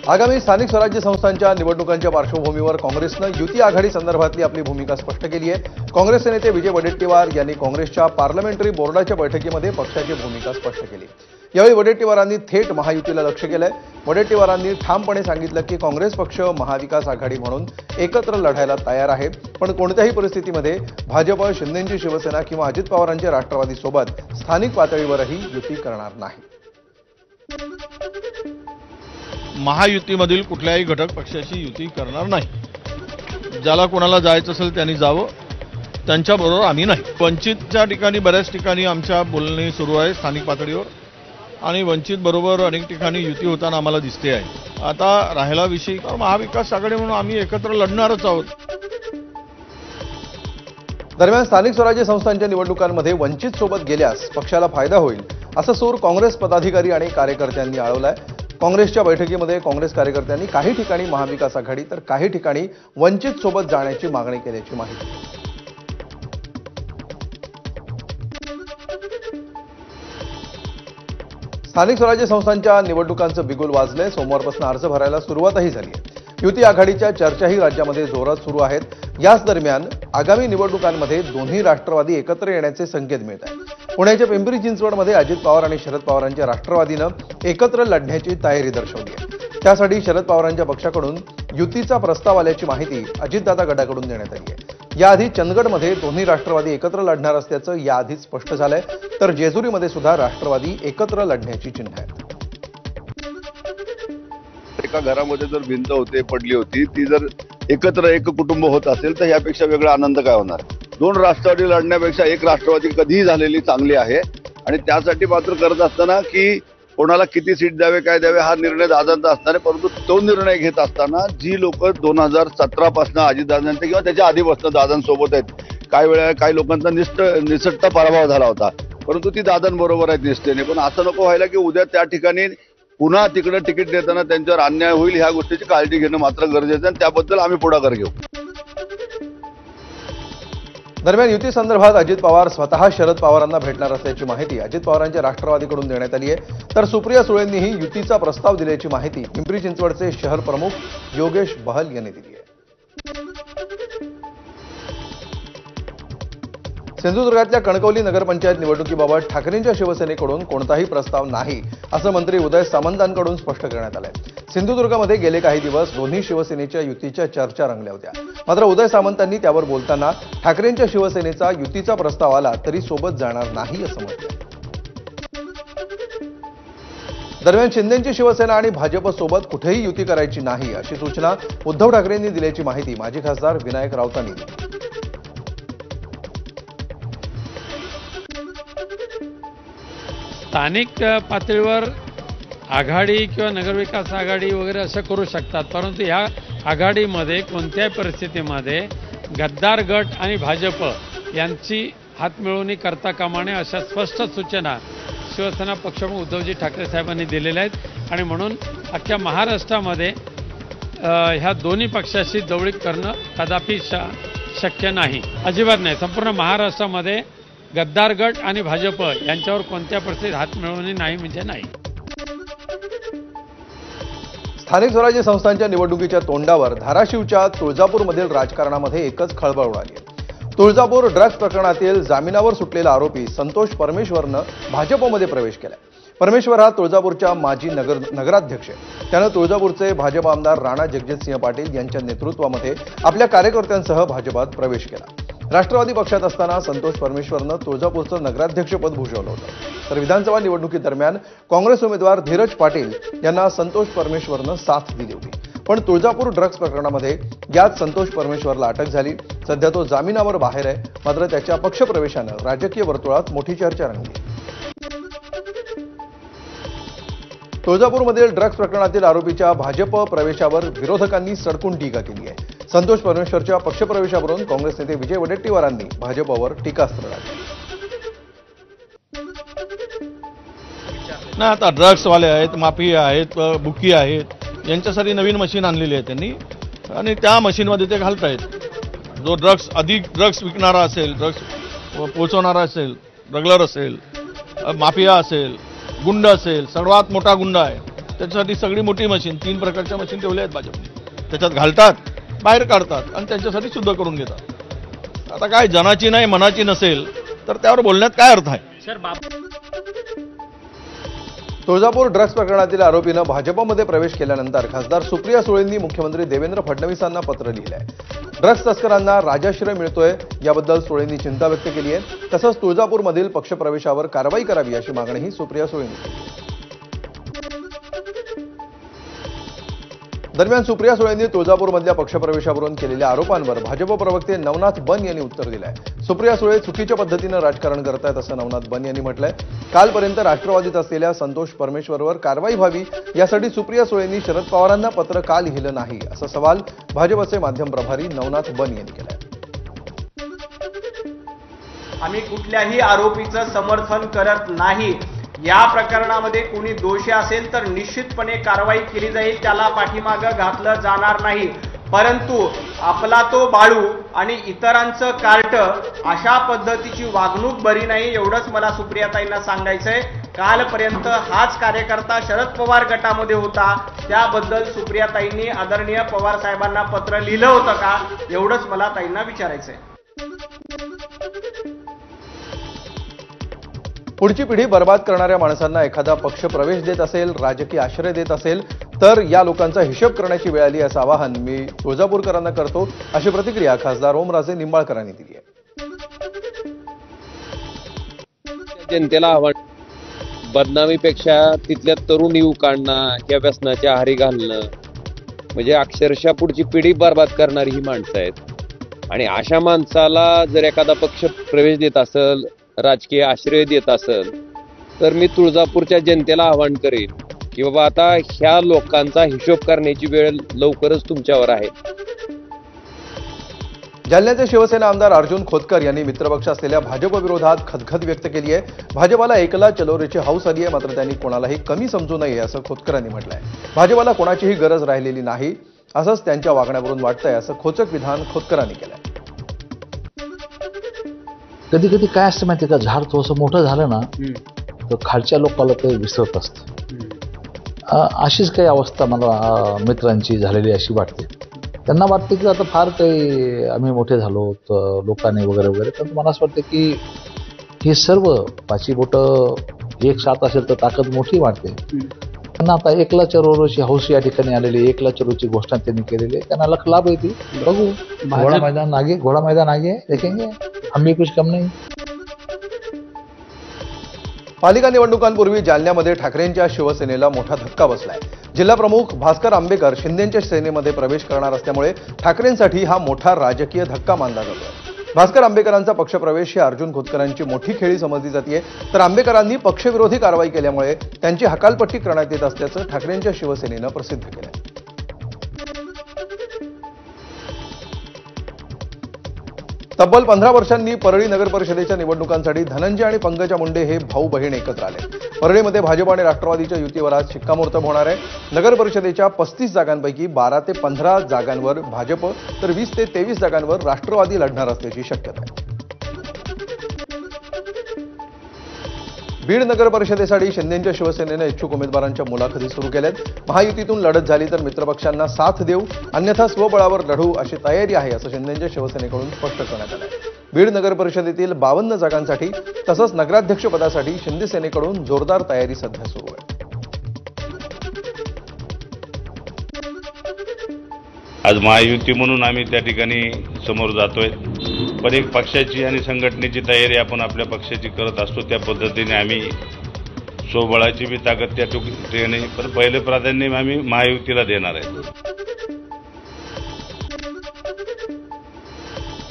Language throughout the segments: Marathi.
आगामी स्थानिक स्वराज्य संस्थांच्या निवडणुकांच्या पार्श्वभूमीवर काँग्रेसनं युती आघाडी संदर्भातली आपली भूमिका स्पष्ट केली आहे। काँग्रेसचे नेते विजय वडेट्टीवार यांनी काँग्रेसच्या पार्लमेंटरी बोर्डाच्या बैठकीमध्ये पक्षाची भूमिका स्पष्ट केली। यावेळी वडेट्टीवारांनी थेट महायुतीला लक्ष केलंय। वडेट्टीवारांनी ठामपणे सांगितलं की काँग्रेस पक्ष महाविकास आघाडी म्हणून एकत्र लढायला तयार आहे, पण कोणत्याही परिस्थितीमध्ये भाजप, शिंदेंची शिवसेना किंवा अजित पवारांच्या राष्ट्रवादी सोबत स्थानिक पातळीवरही युती करणार नाही। महायुतीमधील कुठल्याही घटक पक्षाची युती करणार नाही। ज्याला कोणाला जायचं असेल त्यांनी जावं, त्यांच्याबरोबर आम्ही नाही। वंचितच्या ठिकाणी बऱ्याच ठिकाणी आमच्या बोलणी सुरू आहे स्थानिक पातळीवर, आणि वंचित बरोबर अनेक ठिकाणी युती होताना आम्हाला दिसते आहे। आता राहिला विषय महाविकास आघाडी म्हणून आम्ही एकत्र लढणारच आहोत। दरम्यान स्थानिक स्वराज्य संस्थांच्या निवडणुकांमध्ये वंचित सोबत गेल्यास पक्षाला फायदा होईल असं सूर काँग्रेस पदाधिकारी आणि कार्यकर्त्यांनी आळवलाय। काँग्रेसच्या बैठकीमध्ये काँग्रेस कार्यकर्त्यांनी काही ठिकाणी महाविकास आघाडी तर काही ठिकाणी वंचित सोबत जाण्याची मागणी केल्याची माहिती। स्थानिक स्वराज्य संस्थांच्या निवडणुकांचं बिगुल वाजलंय। सोमवारपासून अर्ज भरायला सुरुवातही झाली आहे। युती आघाडीच्या चर्चाही राज्यामध्ये जोरात सुरू आहेत। याच दरम्यान आगामी निवडणुकांमध्ये दोन्ही राष्ट्रवादी एकत्र येण्याचे संकेत मिळत आहेत। पुण्याच्या पिंपरी चिंचवडमध्ये अजित पवार आणि शरद पवारांच्या राष्ट्रवादीनं एकत्र लढण्याची तयारी दर्शवली आहे। त्यासाठी शरद पवारांच्या पक्षाकडून युतीचा प्रस्ताव आल्याची माहिती अजितदादा गटाकडून देण्यात आली आहे। याआधी चंदगडमध्ये दोन्ही राष्ट्रवादी एकत्र लढणार असल्याचं याआधीच स्पष्ट झालंय, तर जेजुरीमध्ये सुद्धा राष्ट्रवादी एकत्र लढण्याची चिन्ह आहेत। एका घरामध्ये जर भिंत होते पडली होती, ती जर एकत्र एक कुटुंब होत असेल तर यापेक्षा वेगळा आनंद काय होणार। दोन राष्ट्रवादी लढण्यापेक्षा एक राष्ट्रवादी कधीही झालेली चांगली आहे। आणि त्यासाठी मात्र करत असताना की कोणाला किती सीट द्यावे काय द्यावे हा निर्णय दादांचा असणार आहे, परंतु तो निर्णय घेत असताना जी लोक 2017 पासून अजितदादांचे किंवा त्याच्या आधीपासून दादांसोबत आहेत, काही लोकांचा निसट्ट पराभव झाला होता, परंतु ती दादांबरोबर आहेत निष्ठेने। पण असं नको व्हायला की उद्या त्या ठिकाणी पुन्हा तिकडे तिकीट देताना त्यांच्यावर अन्याय होईल, ह्या गोष्टीची काळजी घेणं मात्र गरजेचं आहे आणि त्याबद्दल आम्ही पुढाकार घेऊ। दरम्यान युती संदर्भात अजित पवार स्वतः शरद पवारांना भेटणार असल्याची माहिती अजित पवारांच्या राष्ट्रवादीकडून देण्यात आली आहे। तर सुप्रिया सुळेंनीही युतीचा प्रस्ताव दिल्याची माहिती पिंपरी चिंचवडचे शहर प्रमुख योगेश बहल यांनी दिली आहे। सिंधुदुर्गातल्या कणकवली नगरपंचायत निवडणुकीबाबत ठाकरेंच्या शिवसेनेकडून कोणताही प्रस्ताव नाही असं मंत्री उदय सामंतांकडून स्पष्ट करण्यात आलंय। सिंधुदुर्गामध्ये गेले काही दिवस दोन्ही शिवसेनेच्या युतीच्या चर्चा रंगल्या होत्या, मात्र उदय सामंतांनी त्यावर बोलताना ठाकरेंच्या शिवसेनेचा युतीचा प्रस्ताव आला तरी सोबत जाणार नाही असं म्हटलं। दरम्यान शिंदेंची शिवसेना आणि भाजप सोबत कुठेही युती करायची नाही अशी सूचना उद्धव ठाकरेंनी दिल्याची माहिती माजी खासदार विनायक राऊतांनी दिली। स्थानिक पातळीवर आघाडी किंवा नगरविकास आघाडी वगैरे असं करू शकतात, परंतु ह्या आघाडीमध्ये कोणत्याही परिस्थितीमध्ये गद्दार गट आणि भाजप यांची हातमिळवणी करता कामा नये अशा स्पष्ट सूचना शिवसेना पक्षप्रमुख उद्धवजी ठाकरे साहेबांनी दिलेल्या आहेत। आणि म्हणून अख्ख्या महाराष्ट्रामध्ये ह्या दोन्ही पक्षाशी जवळीक करणं कदापि शक्य नाही, अजिबात नाही। संपूर्ण महाराष्ट्रामध्ये गद्दार गट आणि भाजप यांच्यावर कोणत्या परिस्थितीत हात मिळवणे नाही म्हणजे नाही। स्थानिक स्वराज्य संस्थांच्या निवडणुकीच्या तोंडावर धाराशिवच्या तुळजापूरमधील राजकारणामध्ये एकच खळबळ उडाली आहे। तुळजापूर ड्रग्ज प्रकरणातील जामिनावर सुटलेला आरोपी संतोष परमेश्वरनं भाजपमध्ये प्रवेश केलाय। परमेश्वर हा तुळजापूरच्या माजी नगराध्यक्ष आहे। त्यानं तुळजापूरचे भाजप आमदार राणा जगजितसिंह पाटील यांच्या नेतृत्वामध्ये आपल्या कार्यकर्त्यांसह भाजपात प्रवेश केला। राष्ट्रवादी पक्षात असताना संतोष परमेश्वरनं तुळजापूरचं नगराध्यक्षपद भूषवलं होतं, तर विधानसभा निवडणुकीदरम्यान काँग्रेस उमेदवार धीरज पाटील यांना संतोष परमेश्वरनं साथ दिली होती। पण तुळजापूर ड्रग्ज प्रकरणामध्ये याच संतोष परमेश्वरला अटक झाली। सध्या तो जामिनावर बाहेर आहे, मात्र त्याच्या पक्षप्रवेशानं राजकीय वर्तुळात मोठी चर्चा रंगली। तुळजापूरमधील ड्रग्ज प्रकरणातील आरोपीच्या भाजप प्रवेशावर विरोधकांनी सडकून टीका केली आहे। संतोष परमेश्वरच्या पक्षप्रवेशावरून काँग्रेस नेते विजय वडेट्टीवारांनी भाजपवर टीकास्त्र डागलं। ना आता ड्रग्सवाले आहेत, माफिया आहेत, बुकी आहेत, यांच्यासाठी नवीन मशीन आणलेली आहे त्यांनी, आणि त्या मशीनमध्ये ते घालतायत। जो अधिक ड्रग्स विकणारा असेल, ड्रग्स पोहोचवणारा असेल, ड्रगलर असेल, माफिया असेल, गुंड असेल, सर्वात मोठा गुंड आहे त्याच्यासाठी सगळी मोठी मशीन 3 प्रकारच्या मशीन ठेवल्या आहेत भाजपने. त्याच्यात घालतात, बाहेर काढतात आणि त्यांच्यासाठी शुद्ध करून घेतात. आता काय जनाची नाही मनाची नसेल तर त्यावर बोलण्यात काय अर्थ आहे. तुळजापूर ड्रग्ज प्रकरणातील आरोपीनं भाजपमध्ये प्रवेश केल्यानंतर खासदार सुप्रिया सुळेंनी मुख्यमंत्री देवेंद्र फडणवीसांना पत्र लिहिलं आहे. ड्रग्ज तस्करांना राजाश्रय मिळतोय याबद्दल सुळेंनी चिंता व्यक्त केली आहे. तसंच तुळजापूरमधील पक्षप्रवेशावर कारवाई करावी अशी मागणीही सुप्रिया सुळेंनी केली. दरम्यान सुप्रिया सुळेंनी तुळजापूरमधल्या पक्षप्रवेशावरून केलेल्या आरोपांवर भाजप प्रवक्ते नवनाथ बन यांनी उत्तर दिलंय. सुप्रिया सुळे चुकीच्या पद्धतीनं राजकारण करतायत असं नवनाथ बन यांनी म्हटलंय. कालपर्यंत राष्ट्रवादीत असलेल्या संतोष परमेश्वरवर कारवाई व्हावी यासाठी सुप्रिया सुळेंनी शरद पवारांना पत्र का लिहिलं नाही असा सवाल भाजपचे माध्यम प्रभारी नवनाथ बन यांनी केलाय. आम्ही कुठल्याही आरोपीचं समर्थन करत नाही. या प्रकरणामध्ये कोणी दोषी असेल तर निश्चितपणे कारवाई केली जाईल, त्याला पाठीमागं घातलं जाणार नाही. परंतु आपला तो बाळू आणि इतरांचं कार्ट अशा पद्धतीची वागणूक बरी नाही, एवढंच मला सुप्रियाताईंना सांगायचंय. कालपर्यंत हाच कार्यकर्ता शरद पवार गटामध्ये होता, त्याबद्दल सुप्रियाताईंनी आदरणीय पवार साहेबांना पत्र लिहिलं होतं का, एवढंच मला ताईंना विचारायचंय. पुढची पिढी बर्बाद करणाऱ्या माणसांना एखादा पक्ष प्रवेश देत असेल, राजकीय आश्रय देत असेल तर या लोकांचा हिशोब करण्याची वेळ आली असं आवाहन मी तुळजापूरकरांना करतो, अशी प्रतिक्रिया खासदार ओमराजे निंबाळकरांनी दिली आहे. जनतेला आव्हान, बदनामीपेक्षा तिथल्या तरुण युवकांना या व्यसनाच्या आहारी घालणं म्हणजे अक्षरशः पुढची पिढी बर्बाद करणारी ही माणसं आहेत. आणि अशा माणसाला जर एखादा पक्ष प्रवेश देत असेल, राजकीय आश्रय देत असेल तर मी तुळजापूरच्या जनतेला आवाहन करेन की बाबा आता ह्या लोकांचा हिशोब करण्याची वेळ लवकरच तुमच्यावर आहे. जालन्याचे शिवसेना आमदार अर्जुन खोतकर यांनी मित्रपक्ष असलेल्या भाजप विरोधात खदखद व्यक्त केली आहे. भाजपाला एकला चलोरीची हौस आली आहे, मात्र त्यांनी कोणालाही कमी समजू नये असं खोतकरांनी म्हटलंय. भाजपाला कोणाचीही गरज राहिलेली नाही असंच त्यांच्या वागण्यावरून वाटतंय असं खोचक विधान खोतकरांनी केलंय. कधी कधी काय असतं माहिती का, झाड थोडंसं मोठं झालं ना तर खालच्या लोकांना ते विसरत असतं. अशीच काही अवस्था मला मित्रांची झालेली अशी वाटते. त्यांना वाटते की आता फार काही आम्ही मोठे झालो तर लोकांनी वगैरे वगैरे, पण मला असं वाटतं की हे सर्व पाची बोटं एक साथ असेल तर ताकद मोठी वाटते. त्यांना आता एकला चरोरची हौस या ठिकाणी आलेली, एकला चरोची घोषणा त्यांनी केलेली आहे, त्यांना लख लाभ येते. बघू, घोडा मैदान आगे देखेंगे, आम्ही कुछ कम नाही. पालिका निवडणुकांपूर्वी जालन्यामध्ये ठाकरेंच्या शिवसेनेला मोठा धक्का बसलाय. जिल्हाप्रमुख भास्कर आंबेकर शिंदेंच्या सेनेमध्ये प्रवेश करणार असल्यामुळे ठाकरेंसाठी हा मोठा राजकीय धक्का मानला जातोय. भास्कर आंबेकरांचा पक्षप्रवेश ही अर्जुन खोतकरांची मोठी खेळी समजली जाते, तर आंबेकरांनी पक्षविरोधी कारवाई केल्यामुळे त्यांची हकालपट्टी करण्यात येत असल्याचं ठाकरेंच्या शिवसेनेनं प्रसिद्ध केलंय. तब्बल 15 वर्षांनी परळी नगर परिषदेच्या निवडणुकांसाठी धनंजय आणि पंकजा मुंडे हे भाऊ बहीण एकत्र आले. परळीमध्ये भाजप आणि राष्ट्रवादीच्या युतीवर आज शिक्कामोर्तब होणार आहे. नगर परिषदेच्या 35 जागांपैकी 12 ते 15 जागांवर भाजप तर 20 ते 23 जागांवर राष्ट्रवादी लढणार असल्याची शक्यता आहे. बीड नगर परिषदेसाठी शिंदेंच्या शिवसेनेनं इच्छुक उमेदवारांच्या मुलाखती सुरू केल्यात. महायुतीतून लढत झाली तर मित्रपक्षांना साथ देऊ, अन्यथा स्वबळावर लढू अशी तयारी आहे असं शिंदेंच्या शिवसेनेकडून स्पष्ट करण्यात आलं आहे. बीड नगर परिषदेतील 52 जागांसाठी तसंच नगराध्यक्षपदासाठी शिंदे सेनेकडून जोरदार तयारी सध्या सुरू आहे. आज महायुती म्हणून आम्ही त्या ठिकाणी समोर जातोय, पण एक पक्षाची आणि संघटनेची तयारी आपण आपल्या पक्षाची करत असतो. त्या पद्धतीने आम्ही स्वबळाची बी ताकद त्या ठिकाणी, पण पहिलं प्राधान्य आम्ही महायुतीला देणार आहे.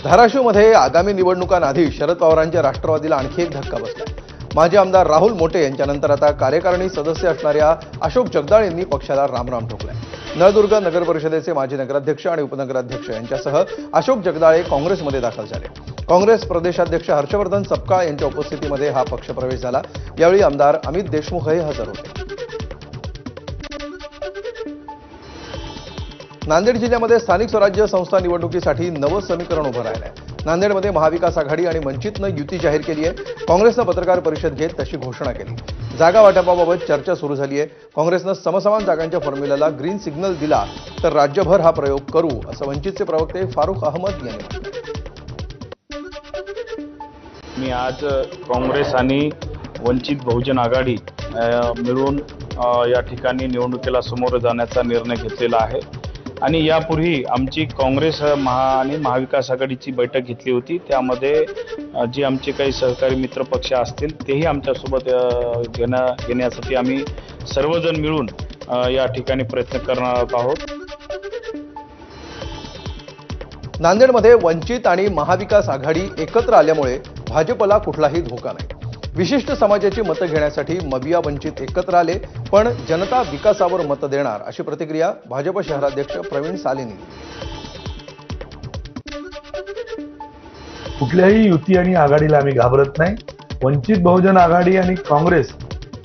धाराशिवमध्ये आगामी निवडणुकांआधी शरद पवारांच्या राष्ट्रवादीला आणखी एक धक्का बसला. माजी आमदार राहुल मोटे यांच्यानंतर आता कार्यकारिणी सदस्य असणाऱ्या अशोक जगदाळ यांनी पक्षाला रामराम ठोकलाय. नळदुर्ग नगर परिषदेचे माजी नगराध्यक्ष आणि उपनगराध्यक्ष यांच्यासह अशोक जगदाळे काँग्रेसमध्ये दाखल झाले. काँग्रेस प्रदेशाध्यक्ष हर्षवर्धन सपकाळ यांच्या उपस्थितीमध्ये हा पक्षप्रवेश झाला. यावेळी आमदार अमित देशमुखही हजर होते. नांदेड जिल्ह्यामध्ये स्थानिक स्वराज्य संस्था निवडणुकीसाठी नवं समीकरण उभं राहिलं आहे. नांदेडमध्ये महाविकास आघाडी आणि वंचितनं युती जाहीर केली आहे. काँग्रेसनं पत्रकार परिषद घेत तशी घोषणा केली. जागा वाटपाबाबत चर्चा सुरू झाली आहे. काँग्रेसनं समसमान जागांच्या फॉर्म्युल्याला ग्रीन सिग्नल दिला तर राज्यभर हा प्रयोग करू असं वंचितचे प्रवक्ते फारुख अहमद यांनी म्हटलं. मी आज काँग्रेस आणि वंचित बहुजन आघाडी मिळून या ठिकाणी निवडणुकीला समोर जाण्याचा निर्णय घेतलेला आहे आणि यापूर्वी आमची काँग्रेस आणि महाविकास आघाडीची बैठक घेतली होती. त्यामध्ये जे आमचे काही सहकारी मित्र पक्ष असतील तेही आमच्यासोबत घेण्यासाठी आम्ही सर्वजण मिळून या ठिकाणी प्रयत्न करणार आहोत. नांदेडमध्ये वंचित आणि महाविकास आघाडी एकत्र आल्यामुळे भाजपला कुठलाही धोका नाही. विशिष्ट समाजाची मतं घेण्यासाठी मबिया वंचित एकत्र आले, पण जनता विकासावर मतं देणार अशी प्रतिक्रिया भाजप शहराध्यक्ष प्रवीण सालेंनी दिली. कुठल्याही युती आणि आघाडीला आम्ही घाबरत नाही. वंचित बहुजन आघाडी आणि काँग्रेस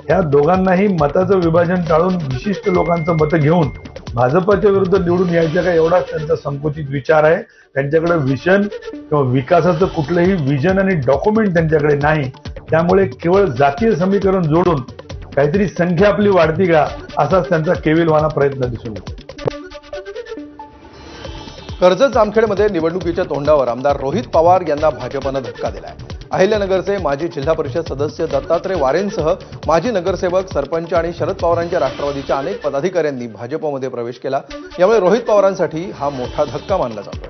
ह्या दोघांनाही मताचं विभाजन टाळून विशिष्ट लोकांचं मतं घेऊन भाजपच्या विरुद्ध निवडून यायचा का एवढाच त्यांचा संकुचित विचार आहे. त्यांच्याकडे विजन किंवा विकासाचं कुठलंही विजन आणि डॉक्युमेंट त्यांच्याकडे नाही. त्यामुळे केवळ जातीय समीकरण जोडून काहीतरी संख्या आपली वाढती का असाच त्यांचा केविलवाना प्रयत्न दिसून येतो. कर्जत जामखेडमध्ये निवडणुकीच्या तोंडावर आमदार रोहित पवार यांना भाजपनं धक्का दिलाय. अहिल्यानगरचे माजी जिल्हा परिषद सदस्य दत्तात्रय वारेंसह माजी नगरसेवक, सरपंच आणि शरद पवारांच्या राष्ट्रवादीच्या अनेक पदाधिकाऱ्यांनी भाजपमध्ये प्रवेश केला. यामुळे रोहित पवारांसाठी हा मोठा धक्का मानला जातोय.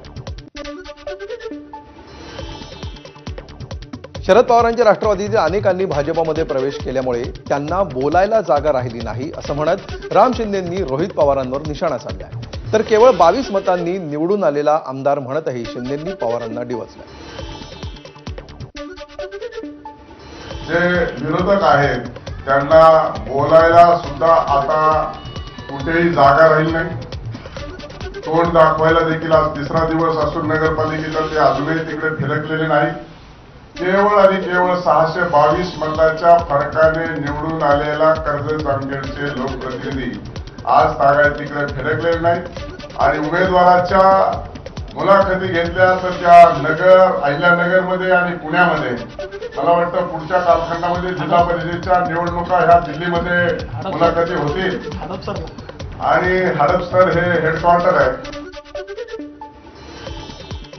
शरद पवारांच्या राष्ट्रवादीतील अनेकांनी भाजपमध्ये प्रवेश केल्यामुळे त्यांना बोलायला जागा राहिली नाही असं म्हणत राम शिंदेंनी रोहित पवारांवर निशाणा साधला. तर केवळ 22 मतांनी निवडून आलेला आमदार म्हणतही शिंदेंनी पवारांना डिवचलं. जे विरोधक आहेत त्यांना बोलायला सुद्धा आता कुठेही जागा राहील नाही. तोंड दाखवायला देखील आज तिसरा दिवस असून नगरपालिकेचा ते अजूनही तिकडे फिरकलेले नाही. केवळ आणि केवळ 622 मताच्या फरकाने निवडून आलेला कर्जत जामखेडचे लोकप्रतिनिधी आज तागायत तिकडे फिरकलेले नाहीत आणि उमेदवाराच्या मुलाखती घेतल्या तर त्या अहिल्यानगरमध्ये आणि पुण्यामध्ये मला वाटतं पुढच्या कालखंडामध्ये जिल्हा परिषदेच्या निवडणुका ह्या दिल्लीमध्ये मुलाखती होतील आणि हडपसर हे हेडक्वार्टर आहे.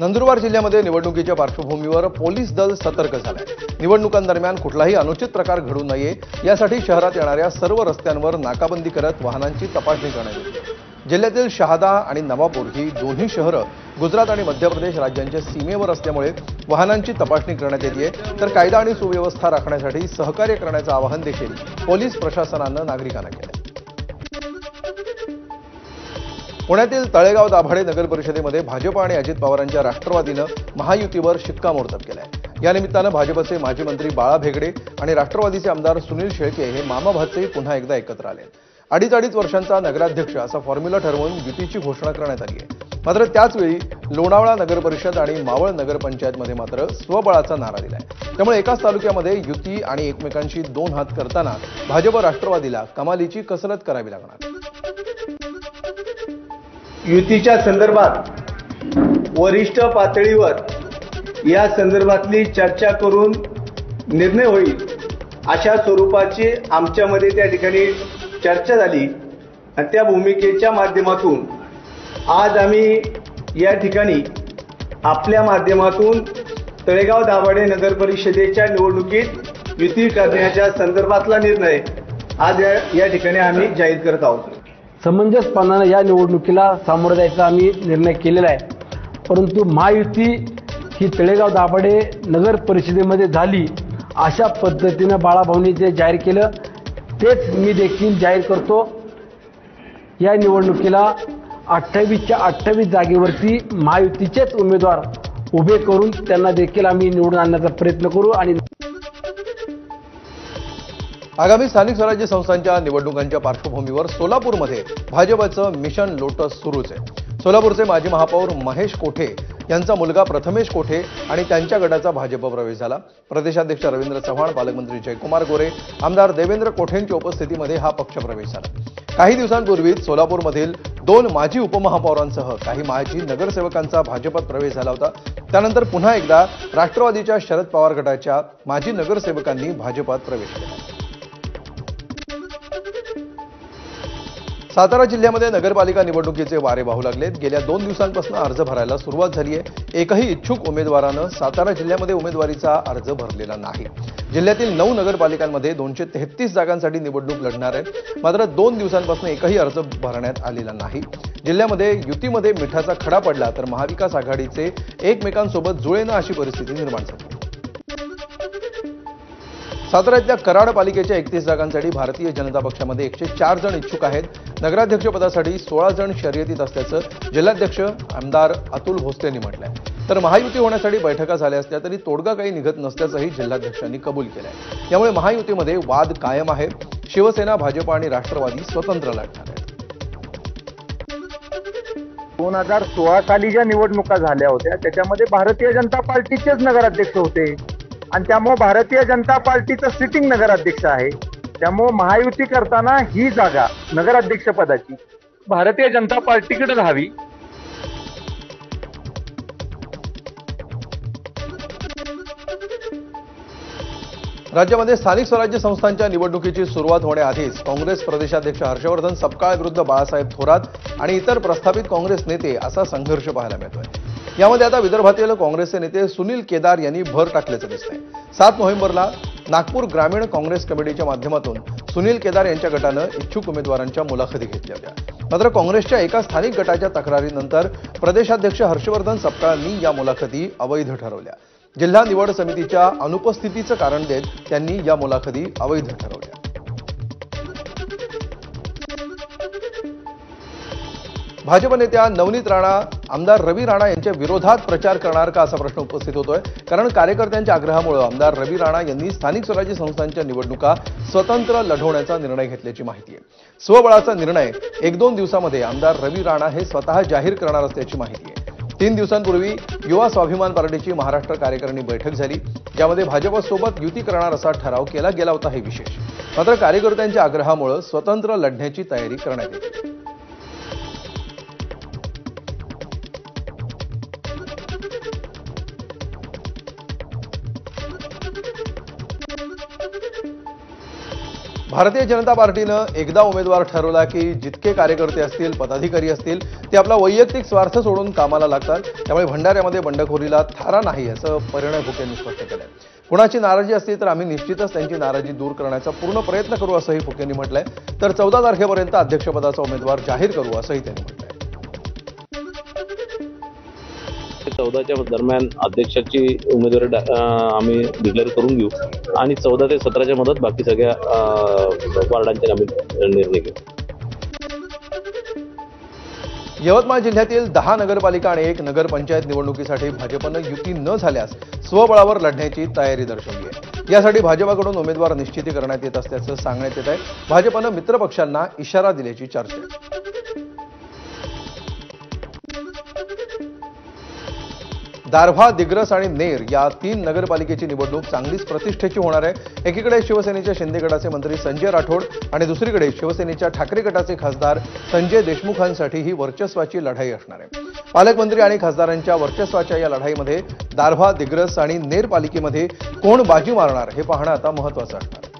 नंदुरबार जिल्ह्यामध्ये निवडणुकीच्या पार्श्वभूमीवर पोलीस दल सतर्क झालंय. निवडणुकांदरम्यान कुठलाही अनुचित प्रकार घडू नये यासाठी शहरात येणाऱ्या सर्व रस्त्यांवर नाकाबंदी करत वाहनांची तपासणी करण्यात येते. जिल्ह्यातील शहादा आणि नवापूर ही दोन्ही शहरं गुजरात आणि मध्य प्रदेश राज्यांच्या सीमेवर असल्यामुळे वाहनांची तपासणी करण्यात येते. तर कायदा आणि सुव्यवस्था राखण्यासाठी सहकार्य करण्याचं आवाहन देखील पोलीस प्रशासनानं नागरिकांना केलं. पुण्यातील तळेगाव दाभाडे नगर परिषदेमध्ये भाजप आणि अजित पवारांच्या राष्ट्रवादीनं महायुतीवर शिक्कामोर्तब केलंय. या निमित्तानं भाजपचे माजी मंत्री बाळा भेगडे आणि राष्ट्रवादीचे आमदार सुनील शेळके हे मामा भाचे पुन्हा एकदा एकत्र आले. 2.5 वर्षांचा नगराध्यक्ष असा फॉर्म्युला ठरवून युतीची घोषणा करण्यात आली आहे. मात्र त्याचवेळी लोणावळा नगर परिषद आणि मावळ नगरपंचायतमध्ये मात्र स्वबळाचा नारा दिलाय. त्यामुळे एकाच तालुक्यामध्ये युती आणि एकमेकांशी 2 हात करताना भाजप राष्ट्रवादीला कमालीची कसरत करावी लागणार. युतीच्या संदर्भात वरिष्ठ पातळीवर या संदर्भातली चर्चा करून निर्णय होईल अशा स्वरूपाची आमच्यामध्ये त्या ठिकाणी चर्चा झाली आणि त्या भूमिकेच्या माध्यमातून आज आम्ही या ठिकाणी आपल्या माध्यमातून तळेगाव दाभाडे नगर परिषदेच्या निवडणुकीत युती करण्याच्या संदर्भातला निर्णय आज या ठिकाणी आम्ही जाहीर करत आहोत. समंजसपणाने या निवडणुकीला सामोरं जायचा आम्ही निर्णय केलेला आहे. परंतु महायुती ही तळेगाव दाभाडे नगर परिषदेमध्ये झाली अशा पद्धतीनं बाळाभाऊंनी जे जाहीर केलं तेच मी देखील जाहीर करतो. या निवडणुकीला 28च्या 28 जागेवरती महायुतीचेच उमेदवार उभे करून त्यांना देखील आम्ही निवडून आणण्याचा प्रयत्न करू. आणि आगामी स्थानिक स्वराज्य संस्थांच्या निवडणुकांच्या पार्श्वभूमीवर सोलापूरमध्ये भाजपचं मिशन लोटस सुरूच आहे. सोलापूरचे माजी महापौर महेश कोठे यांचा मुलगा प्रथमेश कोठे आणि त्यांच्या गटाचा भाजप प्रवेश झाला. प्रदेशाध्यक्ष रवींद्र चव्हाण, पालकमंत्री जयकुमार गोरे, आमदार देवेंद्र कोठेंच्या उपस्थितीमध्ये हा पक्षप्रवेश झाला. काही दिवसांपूर्वीच सोलापूरमधील 2 माजी उपमहापौरांसह काही माजी नगरसेवकांचा भाजपात प्रवेश झाला होता. त्यानंतर पुन्हा एकदा राष्ट्रवादीच्या शरद पवार गटाच्या माजी नगरसेवकांनी भाजपात प्रवेश केला. सातारा जिल्ह्यामध्ये नगरपालिका निवडणुकीचे वारे वाहू लागलेत। गेल्या 2 दिवसांपासून अर्ज भरायला सुरुवात झाली आहे। एकही इच्छुक उमेदवारानं सातारा जिल्ह्यामध्ये उमेदवारीचा अर्ज भरलेला नाही। जिल्ह्यातील 9 नगरपालिकांमध्ये 233 जागांसाठी निवडणूक लढणार आहे। मात्र 2 दिवसांपासून एकही अर्ज भरण्यात आलेला नाही। जिल्ह्यामध्ये युतीमध्ये मिठाचा खडा पडला तर महाविकास आघाडीचे एकमेकांसोबत जुळे ना अशी परिस्थिती निर्माण झाली। साताऱ्यातल्या कराड पालिकेच्या 31 जागांसाठी भारतीय जनता पक्षामध्ये 104 जण इच्छुक आहेत। नगराध्यक्षपदासाठी 16 जण शर्यतीत असल्याचं जिल्हाध्यक्ष आमदार अतुल भोसले यांनी म्हटलंय। तर महायुती होण्यासाठी बैठका झाल्या असल्या तरी तोडगा काही निघत नसल्याचंही जिल्हाध्यक्षांनी कबूल केलंय। त्यामुळे महायुतीमध्ये वाद कायम आहे। शिवसेना, भाजप आणि राष्ट्रवादी स्वतंत्र लढणार आहेत। 2016 साली ज्या निवडणुका झाल्या होत्या त्याच्यामध्ये भारतीय जनता पार्टीचेच नगराध्यक्ष होते आणि त्यामुळे भारतीय जनता पार्टीचं सिटिंग नगराध्यक्ष आहे। त्यामुळे महायुती करताना ही जागा नगराध्यक्ष पदाची भारतीय जनता पार्टीकडे राहावी। राज्यामध्ये स्थानिक स्वराज्य संस्थांच्या निवडणुकीची सुरुवात होण्याआधीच काँग्रेस प्रदेशाध्यक्ष हर्षवर्धन सपकाळ विरुद्ध बाळासाहेब थोरात आणि इतर प्रस्थापित काँग्रेस नेते असा संघर्ष पाहायला मिळतोय। यामध्ये आता विदर्भातील काँग्रेसचे नेते सुनील केदार यांनी भर टाकल्याचं दिसतंय। 7 नोव्हेंबरला नागपूर ग्रामीण काँग्रेस कमिटीच्या माध्यमातून सुनील केदार यांच्या गटानं इच्छुक उमेदवारांच्या मुलाखती घेतल्या होत्या। मात्र काँग्रेसच्या एका स्थानिक गटाच्या तक्रारीनंतर प्रदेशाध्यक्ष हर्षवर्धन सपकाळांनी या मुलाखती अवैध ठरवल्या। जिल्हा निवड समितीच्या अनुपस्थितीचं कारण देत त्यांनी या मुलाखती अवैध ठरवल्या। भाजप नेत्या नवनीत राणा आमदार रवी राणा यांच्या विरोधात प्रचार करणार का असा प्रश्न उपस्थित होतोय। कारण कार्यकर्त्यांच्या आग्रहामुळे आमदार रवी राणा यांनी स्थानिक स्वराज्य संस्थांच्या निवडणुका स्वतंत्र लढवण्याचा निर्णय घेतल्याची माहिती आहे। स्वबळाचा निर्णय 1-2 दिवसामध्ये आमदार रवी राणा हे स्वतः जाहीर करणार असल्याची माहिती आहे। 3 दिवसांपूर्वी युवा स्वाभिमान पार्टीची महाराष्ट्र कार्यकारिणी बैठक झाली, ज्यामध्ये भाजपसोबत युती करणार असा ठराव केला गेला होता। हे विशेष, मात्र कार्यकर्त्यांच्या आग्रहामुळे स्वतंत्र लढण्याची तयारी करण्यात येते। भारतीय जनता पार्टीनं एकदा उमेदवार ठरवला की जितके कार्यकर्ते असतील, पदाधिकारी असतील ते आपला वैयक्तिक स्वार्थ सोडून कामाला लागतात। त्यामुळे भंडाऱ्यामध्ये बंडखोरीला थारा नाही असं परिणय भुके यांनी स्पष्ट केलंय। कुणाची नाराजी असली तर आम्ही निश्चितच त्यांची नाराजी दूर करण्याचा पूर्ण प्रयत्न करू असंही भुके यांनी म्हटलंय। तर 14 तारखेपर्यंत अध्यक्षपदाचा उमेदवार जाहीर करू असंही त्यांनी म्हटलंय। 14च्या दरम्यान अध्यक्षाची उमेदवारी आम्ही डिक्लेअर करून घेऊ आणि 14 ते 17च्या मधात बाकी सगळ्या वार्डांचे आम्ही निर्णय घेऊ। यवतमाळ जिल्ह्यातील 10 नगरपालिका आणि 1 नगरपंचायत निवडणुकीसाठी भाजपनं युती न झाल्यास स्वबळावर लढण्याची तयारी दर्शवली आहे। यासाठी भाजपकडून उमेदवार निश्चिती करण्यात येत असल्याचं सांगण्यात येत आहे। भाजपनं मित्रपक्षांना इशारा दिल्याची चर्चा आहे। दारव्हा, दिग्रस आणि नेर या 3 नगरपालिकेची निवडणूक चांगलीच प्रतिष्ठेची होणार आहे। एकीकडे शिवसेनेच्या शिंदे गटाचे मंत्री संजय राठोड आणि दुसरीकडे शिवसेनेच्या ठाकरे गटाचे खासदार संजय देशमुखांसाठी ही वर्चस्वाची लढाई असणार आहे। पालकमंत्री आणि खासदारांच्या वर्चस्वाच्या या लढाईमध्ये दारव्हा, दिग्रस आणि नेर पालिकेमध्ये कोण बाजी मारणार हे पाहणं आता महत्त्वाचं असणार आहे।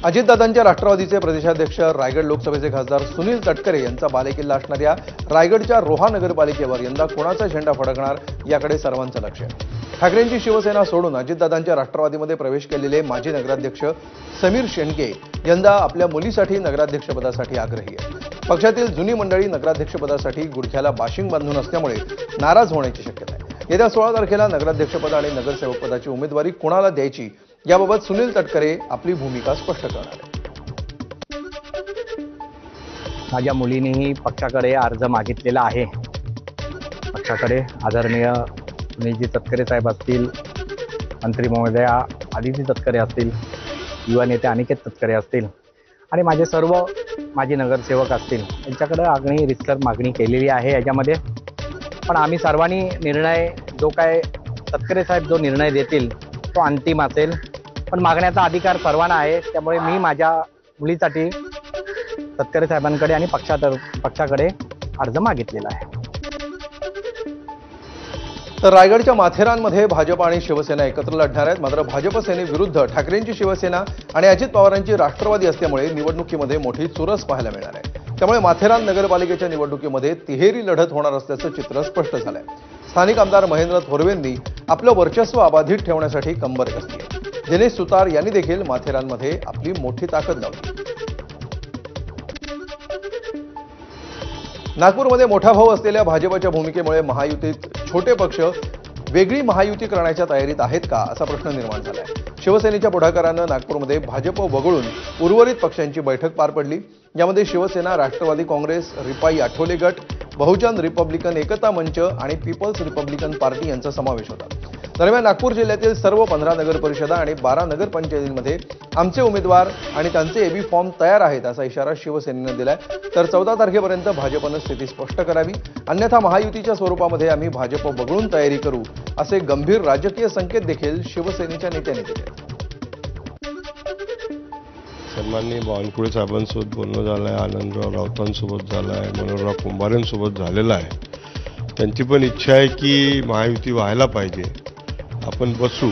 अजितदादांच्या राष्ट्रवादीचे प्रदेशाध्यक्ष, रायगड लोकसभेचे खासदार सुनील तटकरे यांचा बालेकिल्ला असणाऱ्या रायगडच्या रोहा नगरपालिकेवर यंदा कोणाचा झेंडा फडकणार याकडे सर्वांचं लक्ष आहे। ठाकरेंची शिवसेना सोडून अजितदादांच्या राष्ट्रवादीमध्ये प्रवेश केलेले माजी नगराध्यक्ष समीर शेंडके यंदा आपल्या मुलीसाठी नगराध्यक्षपदासाठी आग्रही आहेत। पक्षातील जुनी मंडळी नगराध्यक्षपदासाठी गुडघ्याला बाशिंग बांधून असल्यामुळे नाराज होण्याची शक्यता आहे। येत्या 16 तारखेला नगराध्यक्षपद आणि नगरसेवक पदाची उमेदवारी कोणाला द्यायची याबाबत सुनील तटकरे आपली भूमिका स्पष्ट करणार आहेत। माझ्या मुलीनेही पक्षाकडे अर्ज मागितलेला आहे। पक्षाकडे आदरणीय सुनीलजी तटकरे साहेब असतील, मंत्री महोदया आदिती तटकरे असतील, युवा नेते अनिकेत तटकरे असतील आणि माझे सर्व माजी नगरसेवक असतील, यांच्याकडे आग्रही रितसर मागणी केलेली आहे। याच्यामध्ये पण आम्ही सर्वांनी निर्णय जो काय तटकरे साहेब जो निर्णय देतील तो अंतिम असेल, पण मागण्याचा अधिकार सर्वांना आहे। त्यामुळे मी माझ्या मुलीसाठी तटकरे साहेबांकडे आणि पक्षाकडे अर्ज मागितलेला आहे। तर रायगडच्या माथेरानमध्ये भाजप आणि शिवसेना एकत्र लढणार आहेत. मात्र भाजप सेनेविरुद्ध ठाकरेंची शिवसेना आणि अजित पवारांची राष्ट्रवादी असल्यामुळे निवडणुकीमध्ये मोठी चुरस पाहायला मिळणार आहे. त्यामुळे माथेरान नगरपालिकेच्या निवडणुकीमध्ये तिहेरी लढत होणार असल्याचं चित्र स्पष्ट झालंय. स्थानिक आमदार महेंद्र थोरवेंनी आपलं वर्चस्व अबाधित ठेवण्यासाठी कंबर कसली आहे. दिनेश सुतार यांनी देखील माथेरानमध्ये आपली मोठी ताकद लावली. नागपूरमध्ये मोठा भाऊ असलेल्या भाजपच्या भूमिकेमुळे महायुतीत छोटे पक्ष वेगळी महायुती करण्याच्या तयारीत आहेत का असा प्रश्न निर्माण झालाय. शिवसेनेच्या पुढाकारानं नागपूरमध्ये भाजप वगळून उर्वरित पक्षांची बैठक पार पडली. यामध्ये शिवसेना, राष्ट्रवादी काँग्रेस, रिपाई आठवले गट, बहुजन रिपब्लिकन एकता मंच आणि पीपल्स रिपब्लिकन पार्टी यांचा समावेश होता. दरम्यान नागपूर जिल्ह्यातील सर्व 15 नगर परिषदा आणि 12 नगरपंचायतींमध्ये आमचे उमेदवार आणि त्यांचे एबी फॉर्म तयार आहेत असा इशारा शिवसेनेनं दिलाय. तर 14 तारखेपर्यंत भाजपनं स्थिती स्पष्ट करावी, अन्यथा महायुतीच्या स्वरूपामध्ये आम्ही भाजप वगळून तयारी करू असे गंभीर राजकीय संकेत देखील शिवसेनेच्या नेत्यांनी दिले. सन्माननीय बावनकुळे साहेबांसोबत बोलणं झालं आहे, आनंदराव राऊतांसोबत झालं आहे, मनोहरराव कुंभारेंसोबत झालेलं आहे. त्यांची पण इच्छा आहे की महायुती व्हायला पाहिजे, आपण बसू.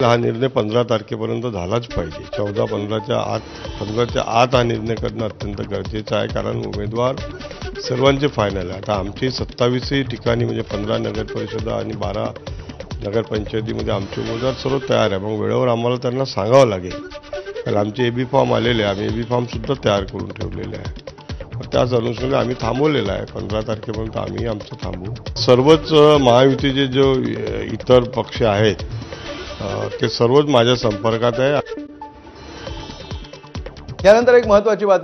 हा निर्णय 15 तारखेपर्यंत झालाच पाहिजे. 15च्या आत हा निर्णय करणं अत्यंत गरजेचं आहे, कारण उमेदवार सर्वांचे फायनल आहे. आता आमची 27 ठिकाणी म्हणजे 15 नगर परिषदा आणि 12 नगरपंचायतीमध्ये आमचे उमेदवार सर्व तयार आहे. मग वेळेवर आम्हाला त्यांना सांगावं लागेल, कारण आमचे एबी फॉर्म आलेले आहे, आम्ही एबी फॉर्म सुद्धा तयार करून ठेवलेले आहे. त्याच अनुषंगाने आम्ही थांबवलेलं आहे. 15 तारखेपर्यंत आम्ही आमचं थांबू. सर्वच महायुतीचे जो इतर पक्ष आहेत ते सर्वच माझ्या संपर्कात आहे. यानंतर एक महत्त्वाची बातमी.